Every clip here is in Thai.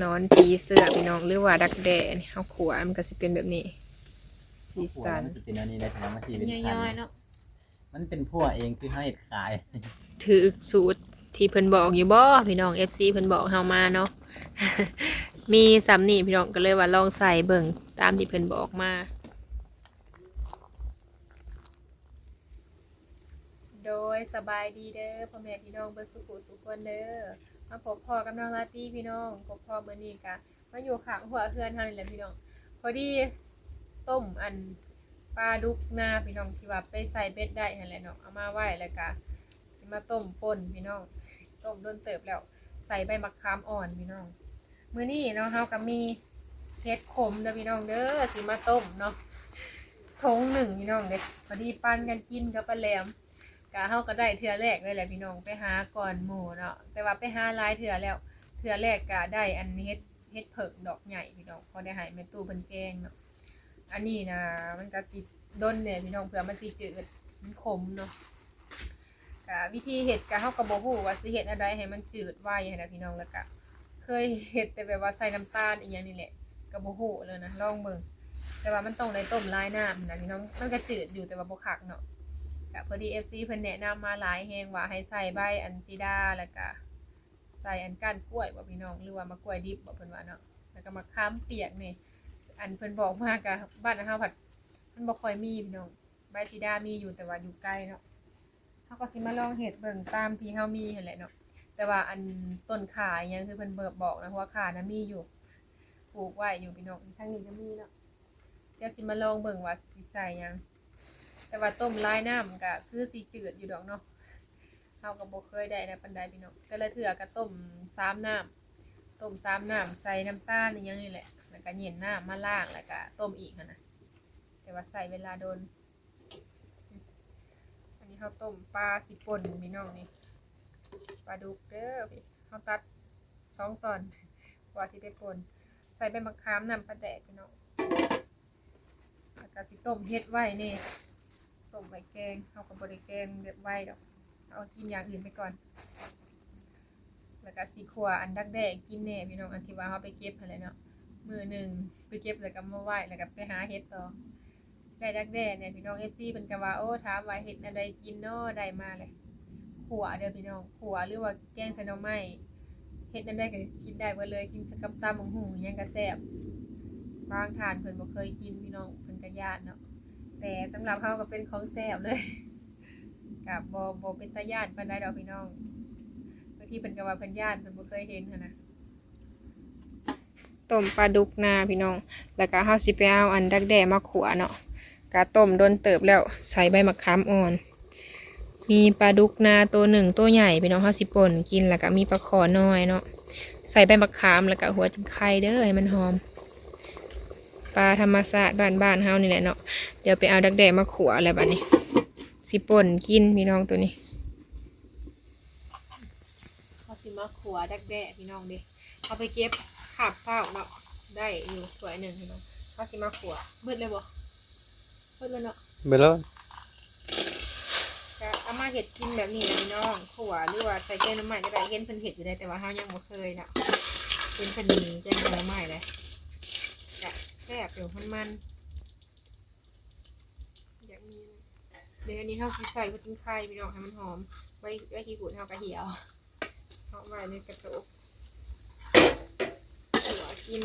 นอนผีเสื้อพี่น้องหรือว่าดักแด้นี่เฮาขัวมันก็สิเป็นแบบนี้สีสัน มันจะเป็นอันนี้ได้ทั้งที่เป็น ย่ พัน อยๆเนาะ มันเป็นพวกเองคือให้ขาย ถือสูตรที่เพิ่นบอกอยู่บ่พี่น้อง FC เพิ่นบอกเฮามาเนาะ มีสำนี่พี่น้องก็เลยว่าลองใส่เบิ่งตามที่เพิ่นบอกมา โดยสบายดีเด้อพ่อแม่พี่น้องเบิ่สุขุสุขคนเด้อมาพบพ่อกับน้องลาตี้พี่น้องพบพ่อมื้อนี้กะมาอยู่ข้างหัวเฮือนเฮานี่แหละพี่น้องพอดีต้มอันปลาดุกนาพี่น้องที่ว่าไปใส่เบ็ดได้นั่นแหละเนาะเอามาไว้แล้วก็สิมาต้มป่นพี่น้องต้มโดนเติบแล้วใส่ใบมะขามอ่อนพี่น้องมื้อนี้เนาะเฮาก็มีเห็ดขมเด้อพี่น้องเด้อสิมาต้มเนาะทงหนึ่งพี่น้องเด้พอดีปั้นกันกินกับปลาแหลมกะเฮาก็ได้เทื่อแรกเลยแหละพี่น้องไปหาก่อนหมู่เนาะแต่ว่าไปหาหลายเทื่อแล้วเทื่อแรกก็ได้อันเฮ็ดเผิกดอกใหญ่พี่น้องพอได้ให้แม่ตู้เพิ่นแกงเนาะอันนี้นะมันก็สิด้นเนี่ยพี่น้องเผื่อมันสิจืดมันขมเนาะกะวิธีเฮ็ดกะเฮาก็บ่ฮู้ว่าสิเฮ็ดอะไรให้มันจืดไว้ให้นะพี่น้องแล้วก็เคยเฮ็ดแต่แบบว่าใส่น้ำตาลอีหยังนี่แหละก็บ่ฮู้เลยนะลองเบิ่งแต่ว่ามันต้องได้ต้มลายน้ำนะพี่น้องมันก็จืดอยู่แต่ว่าบ่คักเนาะก็พอดี FC เพิ่นแนะนำมาหลายแฮงว่าให้ใส่ใบอัญจีดาแล้วก็ใส่อันก้านกล้วยบ่พี่น้องหรือว่ามะกล้วยดิบบ่เพิ่นว่าเนาะแล้วก็มะขามเปียกนี่อันเพิ่นบอกมาก็บ้านเฮาผัดมันบ่ค่อยมีพี่น้องใบจีดามีอยู่แต่ว่าอยู่ไกลเนาะเฮาก็สิมาลองเฮ็ดเบิ่งตามที่เฮามีหั่นแหละเนาะแต่ว่าอันต้นข่าอิหยังคือเพิ่นบอกนะว่าข่านะมีอยู่ปลูกไว้อยู่พี่น้องทางนี้ก็มีเนาะเดี๋ยวสิมาลองเบิ่งว่าสิใส่หยังแต่ว่าต้มลายน้ำก็คือสิจืดอยู่ดอกเนาะเฮาก็บ่เคยได้นะปานใดพี่น้องแต่ละเทื่อก็ต้ม3น้ำต้ม3น้ำใส่น้ำตาลอีหยังนี่แหละแล้วก็เย็นน้ำมาล้างแล้วก็ต้มอีกหั่นน่ะแต่ว่าใส่เวลาโดนอันนี้เฮาต้มปลาสิป่นพี่น้องนี่ปลาดุกเด้อพี่เฮาตัด2ตอนกว่าสิไปป่นใส่ใบมะขามน้ำปลาแดกพี่น้องแล้วก็สิต้มเฮ็ดไว้นี่ต้มไว้แกงเฮาก็บ่ได้แกงแบบไว้ดอกเอากินอย่างอื่นไปก่อนแล้วก็สิขั่วอันดักแด้กินแน่พี่น้องอันที่ว่าเฮาไปเก็บหั่นแหละเนาะมื้อหนึ่งไปเก็บแล้วก็มาไว้แล้วก็ไปหาเฮ็ดต่อได้ดักแด้เนี่ยพี่น้อง FC เพิ่นก็ว่าโอ้ถามว่าเฮ็ดอันใดกินเนาะได้มาเลยขั่วเด้อพี่น้องขั่วหรือว่าแกงใส่หน่อไม้เฮ็ดอันใดก็กินได้เบิดเลยกินกับตำบักหุ่งอิหยังก็แซ่บบางทานเพิ่นบ่เคยกินพี่น้องเพิ่นก็ย้านเนาะแต่สำหรับเฮาก็เป็นของแซ่บเลยก็บ่เป็นตาย้านปานใดดอกพี่น้องบางทีเพิ่นก็ว่าเพิ่นย้านเพิ่นบ่เคยเห็นหั่นนะต้มปลาดุกนาพี่น้องแล้วก็เฮาสิไปเอาอันดักแด้มาขั่วเนาะก็ต้มโดนเติบแล้วใส่ใบมะขามอ่อนมีปลาดุกนาตัวหนึ่งตัวใหญ่พี่น้องเฮาสิป่นกินแล้วก็มีปลาขอน้อยเนาะใส่ใบมะขามแล้วก็หัวจิงไข่เด้อให้มันหอมปลาธรรมชาติบ้านเฮานี่แหละเนาะเดี๋ยวไปเอาดักแด้มาขั่วแล้วบัดนี้สิป่นกินพี่น้องตัวนี้เขาสิมาขั่วดักแด้พี่น้องดิเขาไปเก็บขาบเฝ้าเนาะได้อยู่ถ้วยหนึ่งพี่น้องเขาสิมาขั่วเบิดเลยบ่เบิดเลยเนาะ เบลล์ ก็เอามาเห็ดกินแบบนี้นะพี่น้องขั่วหรือว่าใส่แกงน้ำมันก็ได้เห็นเพิ่นเห็ดอยู่ได้แต่ว่าเฮายังบ่เคยเนาะเป็นเพิ่นมีแกงน้ำมันเลยก็แซ่บอยู่มันอย่างนี้เดี๋ยวอันนี้เฮาสิใส่หัวจิ้งไข่พี่น้องให้มันหอมไว้ที่ขูดเฮาก็เหี่ยวเอาไว้ในกระโตกขั่วกิน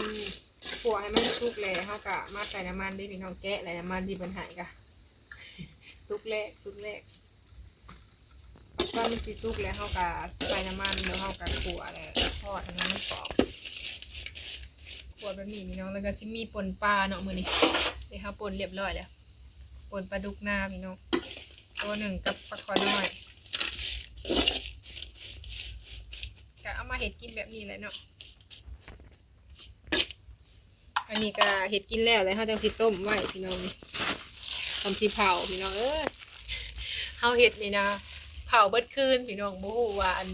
ขั่วให้มันสุกแล้วเฮาก็มาใส่น้ำมันด้วยพี่น้องแกะแล้วน้ำมันที่เพิ่นให้ก็สุกแรกตอนมันสิสุกแล้วเฮาก็ใส่น้ำมันแล้วเฮาก็ขั่วแล้วทอดให้มันกรอบขั่วแบบนี้พี่น้องแล้วก็สิมีป่นปลาเนาะมื้อนี้เดี๋ยวเฮาป่นเรียบร้อยแล้วป่นปลาดุกนาพี่น้องตัวหนึ่งกับปลาคอน้อยก็เอามาเฮ็ดกินแบบนี้แหละเนาะอันนี้ก็เฮ็ดกินแล้วเฮาจังสิต้มไว้พี่น้องนี่ทำสิเผาพี่น้องเฮาเฮ็ดนี่นะเผาเบิดคืนพี่น้องบ่ฮู้ว่าอัน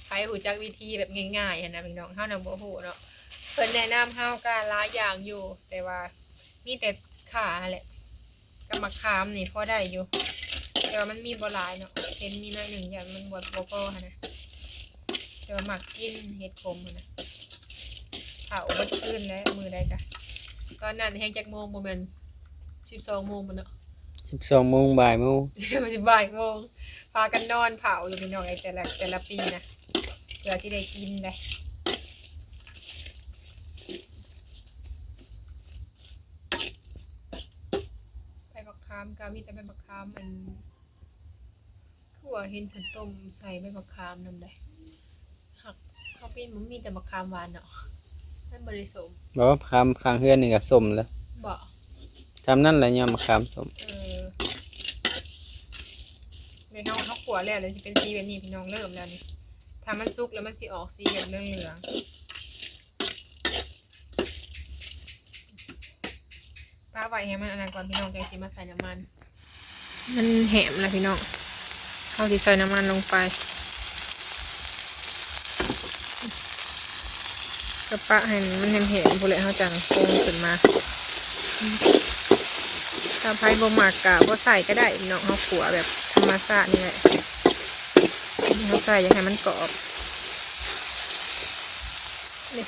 ใครรู้จักวิธีแบบง่ายๆนะพี่น้องเฮาน่ะบ่ฮู้เนาะเพิ่นแนะนำเฮาก็หลายอย่างอยู่แต่ว่ามีแต่ข่าแหละกับมะขามนี่พอได้อยู่แต่ว่ามันมีบ่หลายเนาะเห็นมีน้อยหนึ่งอย่างมันบ่พอหั่นนะแต่ว่ามักกินเห็ดขมหั่นนะเฮ เผาบ่ขึ้นแล้วมือใดกะตอนนั้นแฮงจักโมงบ่แม่น12 โมงบ่เนาะ 12 โมงบ่ายโมง มันสิบ่ายโมงพากันนอนเผาอยู่พี่น้องไอ้แต่ละปีนะเพื่อสิได้กินได้ใบบักขามก็มีแต่ใบบักขามมันคือว่าเห็นเพิ่นต้มใส่ใบบักขามนำได้หักเขาเป็นมันมีแต่บักขามหวานเนาะมันบ่ได้สม บ่คำข้างเฮือนนี่ก็ส้มแล้ว บ่ ทำนั่นแหละยามมะขามส้ม ในเฮาขัวแล้วเลยสิเป็นสีแบบนี้พี่น้องเริ่มแล้วนี่ถ้ามันสุกแล้วมันสิออกสีแบบเหลืองๆป้าไว้ให้มันอันนั้นก่อนพี่น้องจังสิมาใส่น้ำมันมันแหมแล้วพี่น้องเฮาสิใส่น้ำมันลงไปกระปะให้มันแหมๆพุ่นแหละเฮาจังโค้งขึ้นมาถ้าไผบ่มักก็บ่ใส่ก็ได้พี่น้องเฮาขัวแบบธรรมชาตินี่แหละเฮาใส่อยากให้มันกรอบนี่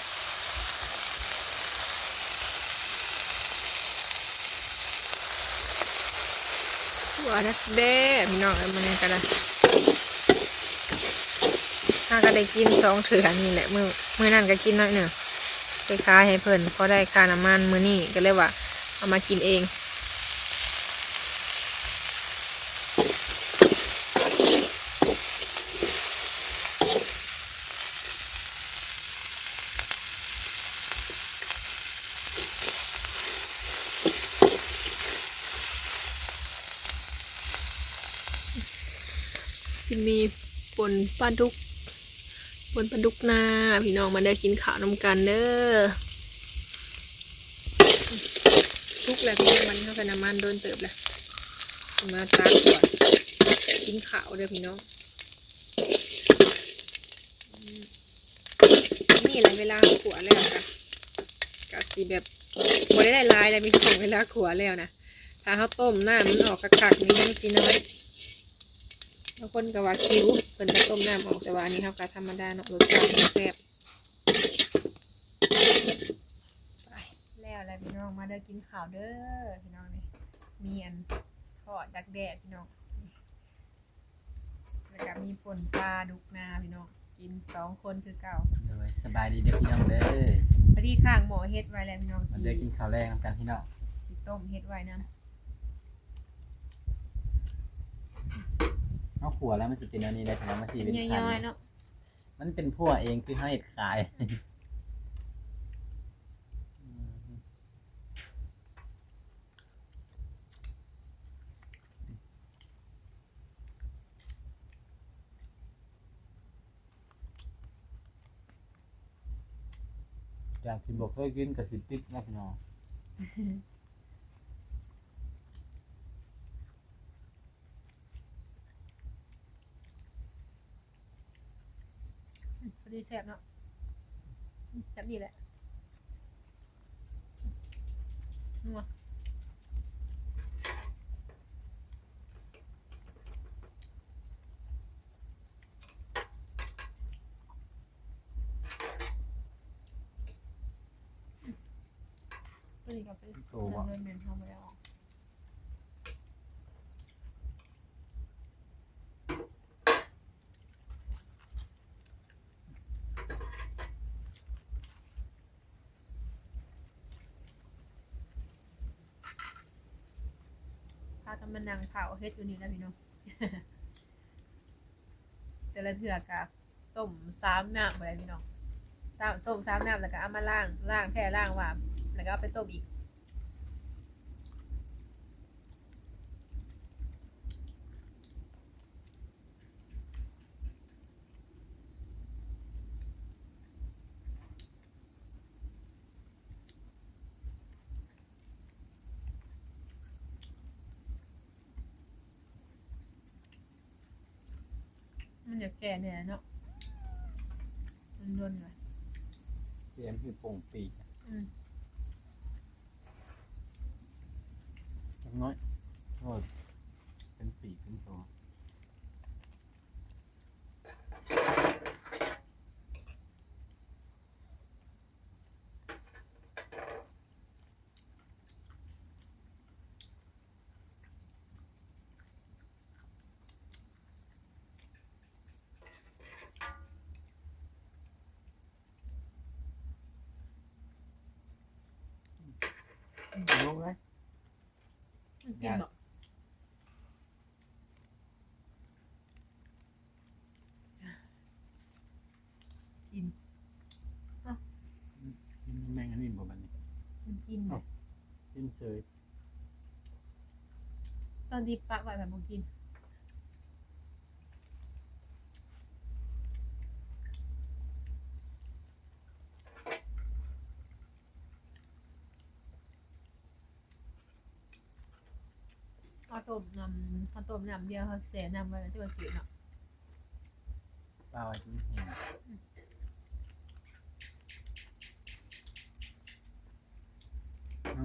ขัวดักแด้พี่น้องเอามันก็ได้ถ้าก็ได้กิน2 เถื่อนี่แหละมื้อนั้นก็กินน้อยหนึ่งไปขายให้เพิ่นพอได้ค่าน้ำมันมื้อนี้ก็เลยว่าเอามากินเองสิมีป่นปลาดุกนาพี่น้องมาได้กินข้าวน้ำกันเด้อทุกแล้วพี่น้องมันเข้ากันน้ำมันโดนเติบแล้วมาตาขวดกินข้าวเด้อพี่น้องนี่แหละเวลาขวดแล้วค่ะกะสีแบบบ่ได้ลายเลยมีของเวลาขวดแล้วนะถ้าเขาต้มน้ำมันออกคักๆนี่ยังสีน้อยบางคนก็ว่าคิ้วเพิ่นก็ต้มน้ำออกแต่ว่าอันนี้เขาก็ธรรมดาเนาะรสชาติแซ่บไปแล้วอะไรพี่น้องมาเด้อกินข้าวเด้อพี่น้องนี่มีอันทอดดักแดดพี่น้องแล้วก็มีป่นปลาดุกนาพี่น้องกิน2 คนคือเก่า โดยสบายดีเด้อพี่น้องเด้อ พอดีข้างหมอเฮ็ดไว้แล้วพี่น้อง มาเด้อกินข้าวแรงกันพี่น้อง สิต้มเฮ็ดไว้นำ เอาขัวแล้วมันจะเป็นอันนี้ได้พี่น้องมันสิเป็น ย่ พัน อยๆเนาะ มันเป็นพวกเองคือเฮาเฮ็ดขายอยากสิบอกเคยกินกับสิติ๊กนะพี่น้อง พอดีแซ่บเนาะแซ่บดีแหละนัวตัวนี้ก็เป็นเงินเดือนทำไปแล้วพากันมานั่งเผาเฮ็ดอยู่นี่แล้วพี่น้อง แต่ละเทื่อกะต้ม3 น้ำอะไรพี่น้องต้ม3 น้ำแล้วก็เอามาล้างแค่ล้างว่าแล้วก็เอาไปต้มอีกมันจะแก่เนี่ยเนาะมันร่นเลย เตรียมคือโป่งปีกน้อยโอ้ยเป็นปีกเป็นตัว เลย มันกินบ่กิน กินแมงอันนี้บ่มันนี่ มันกินบ่ กินเฉย ตอนที่ปะไว้แบบบ่กินเอาต้มน้ำเดียวเขาแช่น้ำไว้แล้วจะมากินเนาะ ปลาไว้กินแห้งเอา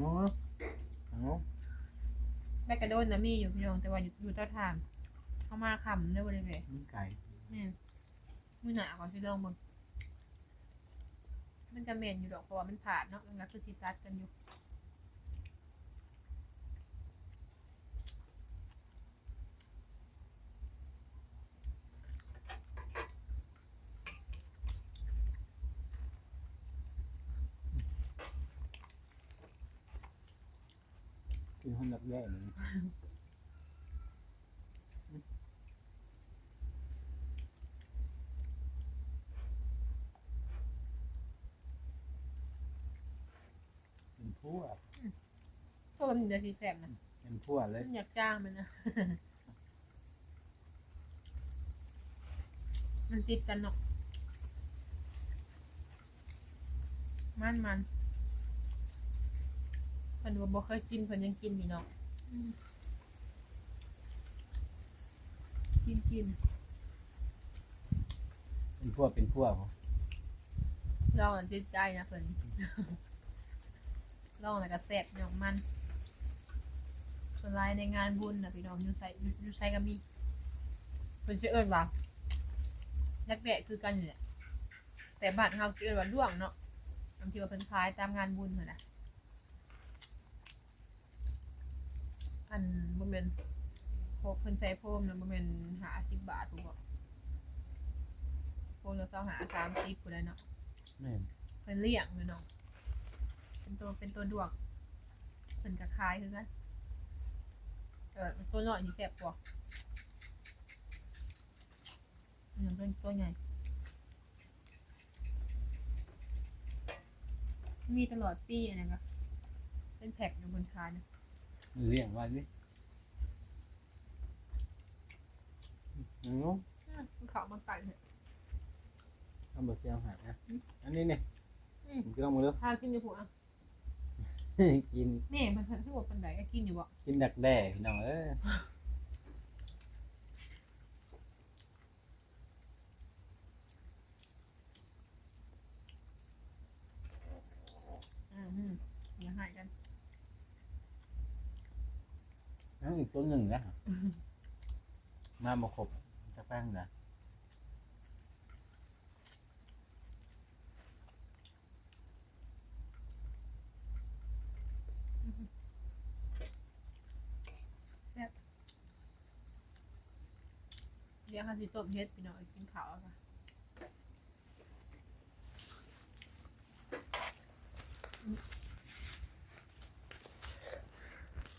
แม่กระโดนนะมีอยู่พี่น้องแต่ว่าอยู่เต้าถ่านเข้ามาคำเร็วเลยเว้ย มีไก่ นี่มือหนาก่อนที่ลองมึงมันจะเหม็นอยู่ดอกเพราะว่ามันผ่านเนาะมันก็คือซีซัสกันอยู่ กินคนดักแด้นี่เป็นพวก เพราะว่ามันจะสีแสบนะ เป็นพวกเลย มันอยากจ้างมันนะ มันติดกันเนาะมันเพิ่นว่าบ่เคยกินเพิ่นยังกินอยู่เนาะกิน เป็นพวกผม เราอ่ะติดใจนะเพิ่น ลองแล้วก็แซ่บอย่างมันส่วนหลายในงานบุญนะพี่น้องอยู่ไสก็มีเพิ่นสิเอิ้นว่าแรกๆคือกันนี่แหละแต่บ้านเฮาสิเอิ้นว่าด้วงเนาะบางทีว่าเพิ่นขายตามงานบุญนั่นน่ะอันบ่แม่นพวกเพิ่นใส่โฟมน่ะบ่แม่น50 บาทถูกบ่โฟมละ25 30พุ่นแหละเนาะ แม่น เพิ่นเลี้ยงเลยเนาะเป็นตัวดวงเพิ่นก็ขายคือกันตัวน้อยนี่แซ่บกว่ามันเป็นตัวใหญ่มีตลอดปีอันนั้นก็เป็นแพ็คอยู่บนขายนะ เลี้ยงไว้ดิเอา มันเขามาไก่เนี่ย เอาเบอร์เจียวหานะอันนี้เนี่ยผมกินลองมือดู ถ้ากินอยู่ผัวอ่ะ กิน แม่มันเพิ่นคือว่าปานใดก็กินอยู่บ่ กินดักแด้พี่น้องเอ้ย อย่าหายกัน นั่นอีกตัวหนึ่งนะมาบ่ครบจะแป้งนะ เดี๋ยวเขาสิต้มเฮ็ดพี่น้องกินข้าวค่ะ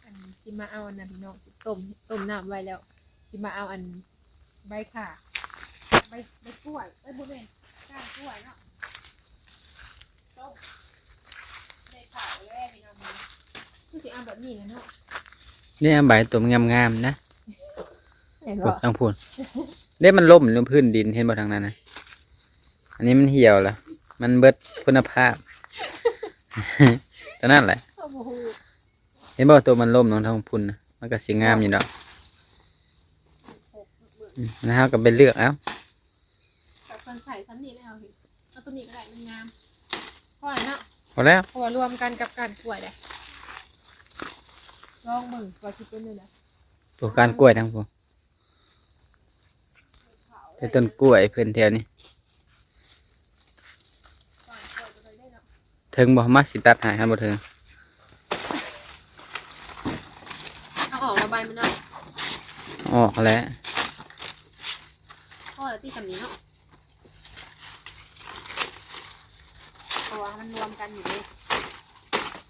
อันสิมาเอาอันนะพี่น้องสิต้มน้ำไว้แล้วสิมาเอาอันใบข่าใบกล้วยบ่แม่นก้านกล้วยเนาะต้มใบข่าแล้วพี่น้องมันคือสิเอาแบบนี้นะเนาะ นี่ใบตุ่มงามๆนะ เห็น พู บ่ ดต้องพูดเด้มันล่มลงพื้นดินเห็นบ่ทางนั้นนะอันนี้มันเหี่ยวละมันเบิดคุณภาพ ตอนนั้นแหละ โอ้โห เห็นบ่ตัวมันล่มลงทางพุ่นนะมันก็สิงามอยู่ดอกนะฮะก็ไปเลือกเอา แต่คนใส่ซ้ำนี่แล้วพี่เอาตัวนี้ก็ได้มันงามพอแล้วเนาะ พอแล้ว เพราะว่ารวมกันกับการกล้วยเลยลองมึงว่าคิดเป็นเลยนะ ปลูกการกล้วยทั้งพวกแต่ต้นกล้วยเพิ่นแถวนี้ ก่อนกล้วยจะไปได้เนาะ ถึงบ่มาสิตัดให้ครับบ่ถึง เอาออกมาใบมันเนาะ ออกแล้ว พ่อจะตีกับนี้เนาะเพราะว่ามันรวมกันอยู่เลย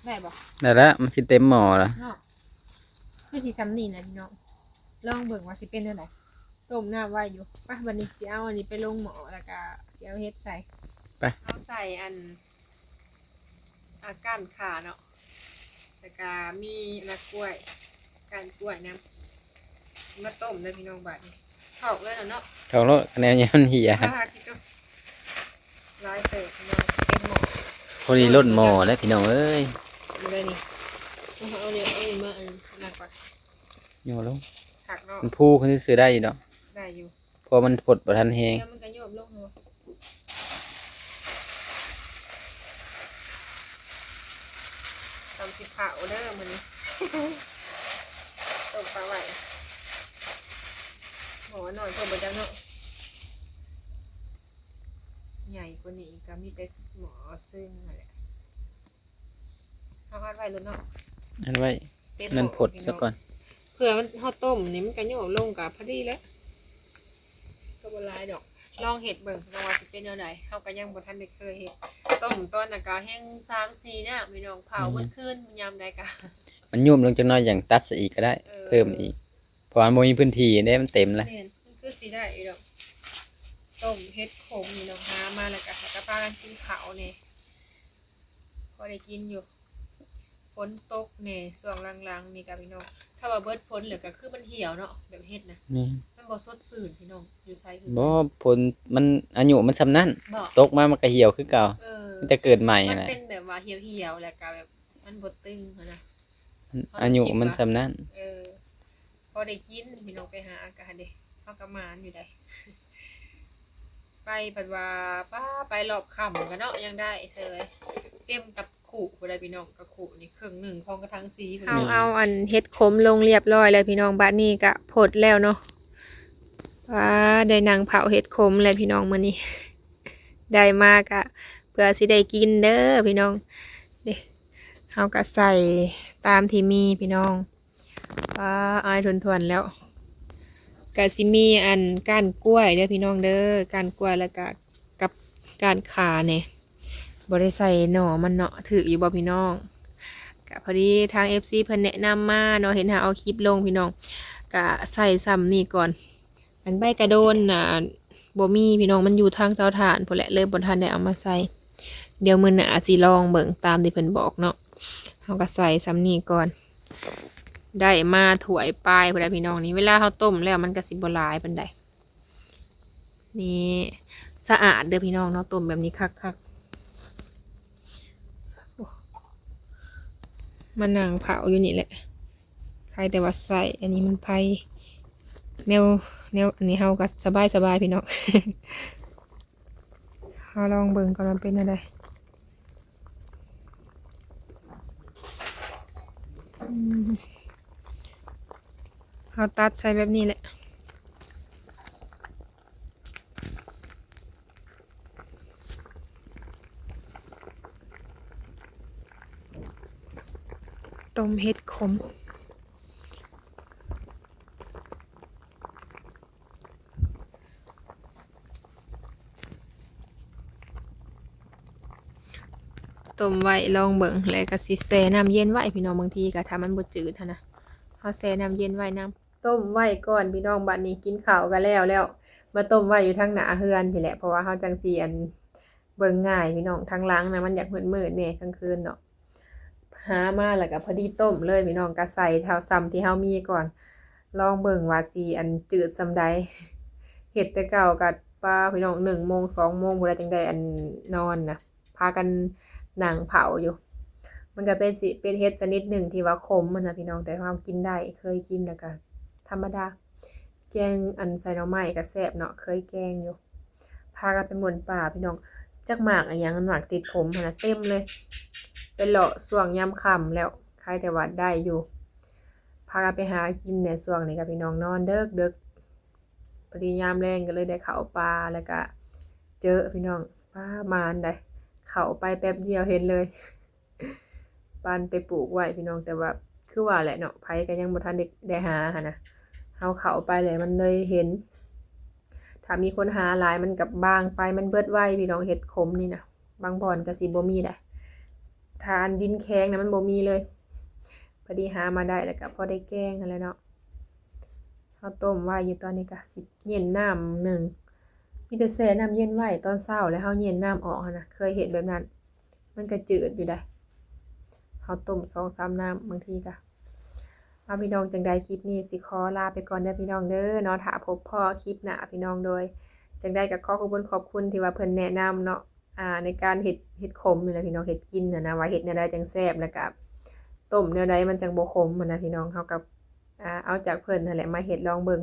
ได้บ่ ได้แล้วมันสิเต็มหม้อละ เนาะคือสิซ้ำนี่นะพี่น้องลองเบิ่งว่าสิเป็นจังไดต้มน้ำไว้อยู่ป่ะวันนี้สิเอาอันนี้ไปลงหม้อแล้วก็สิเอาเฮ็ดใส่เอาใส่อันก้านขาเนาะแล้วก็มีมะกล้วยก้านกล้วยน้ำมาต้มเลยพี่น้องบัดนี้เข้าเลยเนาะ เขาโลดคะแนนยังมันเหี่ย คิดดูร้ายเติบพี่น้องเต็มหม้อ พอดีล้นหม้อแล้วพี่น้องเอ้ย อยู่ได้นี่เอาเนี่ยเอามาอันหนักกว่า โยลง ผักเนาะ มันพูเขาซื้อได้อยู่ดอก ได้อยู่ เพอมันผดบ่ทันแฮง แล้วมันก็โยบลงเนาะทำสิเผาเด้อมื้อนี้ ต้มปลาไหวหมอหน่อยเพิ่มไปจังเนาะใหญ่กว่านี้ก็มีแต่หมอซึ่งนั่นแหละเอาคัดไว้แล้วเนาะ อันไว้ เต็มห มัน ม้อ ผดซะก่อน เผื่อมันเฮาต้มนี่มันก็โยบลงกับพอดีแล้วก็บ่หลายดอกลองเห็ดเบิ่งลองว่าสิเป็นแนวใดเฮาก็ยังบ่ทันได้เคยเฮ็ดต้มตอนน่ะก็แห้ง3-4เนี่ยพี่น้องเผาเบิดคืนยามใดก็ มันยุ่มลงจังน้อยอย่างตัดซะอีกก็ได้ เพิ่มอีกเพราะมันบ่มีพื้นที่ได้มันเต็มแล้ว แม่นมันคือสิได้อีดอกต้มเฮ็ดขมนี่น้องหามาแล้วก็หากะพากันกินข้าวนี่พอได้กินอยู่ฝนตกนี่ช่วงหลังๆนี่ก็พี่น้องถ้าว่าเบิดฝนเหลือก็คือมันเหี่ยวเนาะแบบเฮ็ดนะ นี่ มันบ่สดชื่นพี่น้องอยู่ไสคือ บ่ผลมันอายุมันซำนั้น บ่ ตกมามันก็เหี่ยวคือเก่า เออ มันจะเกิดใหม่ มัน แหละ เป็นแบบว่าเหี่ยวๆแล้วก็แบบมันบ่ตึงหั้นนะ อายุมันซำนั้น เออพอได้กินพี่น้องไปหาอากาศเด้เฮาก็มานอยู่ได้ ไปปัดว่าป้าไปรอบค่ำกันเนาะยังได้เฉยเต็มกับขู่บ่ได้พี่น้องกับขู่นี่ครึ่งหนึ่งของกระทั้งสีเอาอันเฮ็ดขมลงเรียบร้อยแล้วพี่น้องบัดนี้ก็ผดแล้วเนาะว่าได้นางเผาเฮ็ดขมแล้วพี่น้องมื้อนี้ ได้มากอะเพื่อสิได้กินเด้อพี่น้องเด้เฮาก็ใส่ตามที่มีพี่น้องว่าอายทวนๆแล้วก็สิมีอันก้านกล้วยเด้อพี่น้องเด้อก้านกล้วยแล้วก็กับก้านขาเนี่ยบ่ได้ใส่หน่อมันเนาะถืออยู่บ่พี่น้องก็พอดีทาง FC เพิ่นแนะนำมาเนาะเห็นหาเอาคลิปลงพี่น้องก็ใส่ซ้ำนี่ก่อนอันใบกระโดนน่ะบ่มีพี่น้องมันอยู่ทางเตาถ่านพุ่นแหละเลยบ่ทันได้เอามาใส่เดี๋ยวมื้อหน้าสิลองเบิ่งตามที่เพิ่นบอกเนาะเฮาก็ใส่ซ้ำนี่ก่อนได้มาถ้วยปลายพุ่นแหละพี่น้องนี่เวลาเฮาต้มแล้วมันก็สิบ่หลายปานใดนี่สะอาดเด้อพี่น้องเนาะต้มแบบนี้คักๆมันนางเผาอยู่นี่แหละใครแต่ว่าใส่อันนี้มันไผแนวอันนี้เฮาก็สบายพี่น้อง เฮาลองเบิ่งก่อนมันเป็นอะไรเฮาตัดใส่แบบนี้แหละต้มเห็ดขมต้มไว้ลองเบิ่งแล้วก็สิแช่น้ำเย็นไว้พี่น้องบางทีก็ถ้ามันบ่จืดหั้นนะเฮาแช่น้ำเย็นไว้น้ำต้มไว้ก่อนพี่น้องบัดนี้กินข้าวกันแล้วมาต้มไว้อยู่ทางหน้าเฮือนพี่แหละเพราะว่าเฮาจังสิอันเบิ่งง่ายพี่น้องทางหลังนะมันอยากมืดๆแน่กลางคืนเนาะหามาแล้วก็พอดีต้มเลยพี่น้องก็ใส่เท่าซ้ำที่เฮามีก่อนลองเบิ่งว่าสิอันจืดซำใดเฮ็ดแต่เก่าก็ป้าพี่น้อง1 โมง 2 โมงพุ่นละจังได้อันนอนนะพากันหนังเผาอยู่มันก็เป็นเฮ็ดชนิดหนึ่งที่ว่าขมมันนะพี่น้องแต่ความกินได้เคยกินแล้วก็ธรรมดาแกงอันใส่หน่อไม้ก็แซ่บเนาะเคยแกงอยู่พากันไปหม่นป่าพี่น้องจักหมากอะไรอย่างหมากติดผมนะเต็มเลยเป็นเลาะส่วงยามค่ำแล้วใครแต่ว่าได้อยู่พากันไปหากินในส่วงนี้กับพี่น้องนอนเด้อพอดียามแรงก็เลยได้เข้าป่าแล้วก็เจอพี่น้องป้ามานได้เข้าไปแป๊บเดียวเห็นเลยปันไปปลูกไว้พี่น้องแต่ว่าคือว่าแหละเนาะไผก็ยังบ่ทันได้หาหั่นนะเฮาเข้าไปเลยมันเลยเห็นถ้ามีคนหาหลายมันกับบางไปมันเบิดไว้พี่น้องเห็ดขมนี่นะบางบ่อนก็สิบ่มีได้ ทานดินแข็งนะมันบ่มีเลยพอดีหามาได้แล้วก็พอได้แกงกันแล้วเนาะเขาต้มไว้อยู่ตอนนี้ก็สิเย็นน้ำหนึ่งมีแต่แช่น้ำเย็นไว้ตอนเช้าแล้วเขาเย็นน้ำออกนะเคยเห็นแบบนั้นมันก็จืดอยู่ได้เขาต้ม2-3น้ำบางทีก็เอาพี่น้องจังใดคลิปนี้สิขอลาไปก่อนเด้อพี่น้องเด้อเนาะถ้าพบพ่อคลิปหน้าพี่น้องโดยจังใดก็ขอบคุณที่ว่าเพิ่นแนะนำเนาะในการเฮ็ดขมนี่แหละพี่น้องเฮ็ดกินนะว่าเฮ็ดแนวใดจังแซ่บแล้วก็ต้มแนวใดมันจังบ่ขมนะพี่น้องเฮากับเอาจากเพิ่นนั่นแหละมาเฮ็ดลองเบิ่ง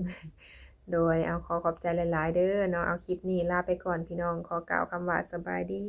โดยเอาขอบใจหลายๆเด้อเนาะเอาคลิปนี้ลาไปก่อนพี่น้องขอกล่าวคำว่าสบายดี